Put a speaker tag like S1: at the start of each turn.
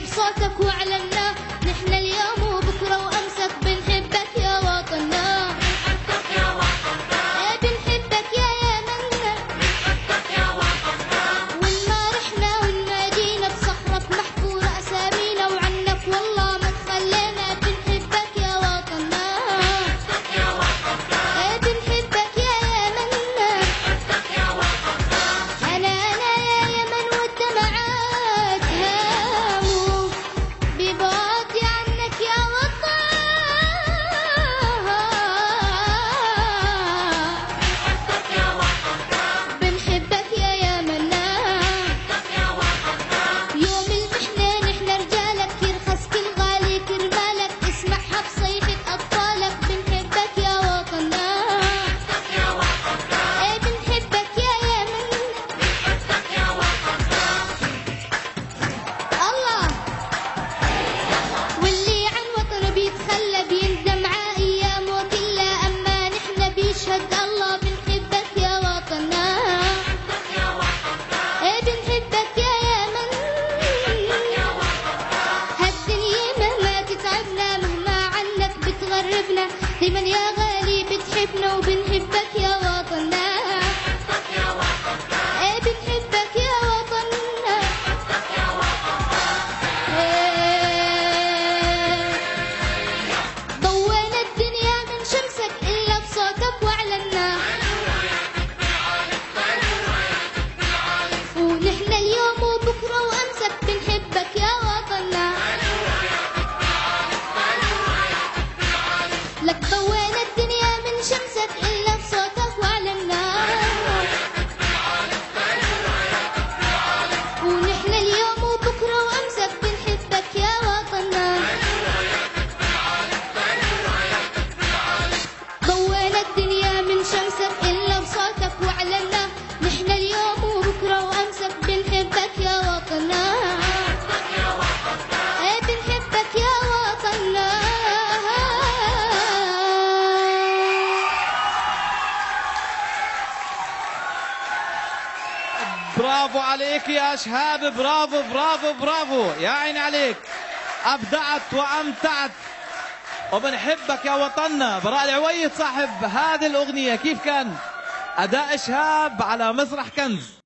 S1: بصوتك واعلنا، نحن اليوم وبكره وامسك بنحبك يا وطننا. بنحبك يا وطننا، بنحبك يا يمنا، بنحبك يا وطننا. وين ما رحنا وين ما جينا بصخرك محفورة اسامينا، وعنك والله ما تخلينا. بنحبك يا وطننا، بنحبك يا وطننا، بنحبك يا يمنا، بنحبك يا وطننا. انا يا يمن والدمعات هاموا ببعدي عنك يا وطن. بنحبك يا وطننا، بنحبك يا يمنا، بنحبك يا وطننا. يوم المحنة نحن رجالك، يرخص كل غالي كرمالك، اسمعها بصيحة أطفالك. بنحبك يا وطننا، بنحبك يا وطننا، بنحبك يا يمنا، بنحبك يا وطننا. الله واللي عن وطنه بيتخلى بيندم ع ايامه كلها، اما نحن بيشهد الله. بنحبك يا وطننا، بنحبك يا وطننا، بنحبك يا يمن، بنحبك يا وطننا. هالدنيا مهما تتعبنا مهما عنك بتغربنا، دايما يا غالي بتحبنا. وبنحبك يا وطننا، بنحبك يا وطننا، بنحبك يا وطننا، بنحبك يا وطننا. ضوينا الدنيا من شمسك إلا بصوتك واعلنا، ونحن اليوم وبكرة وأمسك بنحبك يا وطننا. لك ضوينا الدنيا من شمسك إلا بصوتك واعلنا، ونحن اليوم وبكرة وأمسك بنحبك يا وطننا. ضوينا الدنيا من شمسك إلا بصوتك واعلنا، نحن اليوم وبكرة وأمسك بنحبك يا وطننا. بنحبك يا وطننا.
S2: برافو عليك يا شهاب، برافو برافو برافو، يا عيني عليك، أبدعت وأمتعت. وبنحبك يا وطننا. براء العويد صاحب هذه الأغنية، كيف كان أداء شهاب على مسرح كنز؟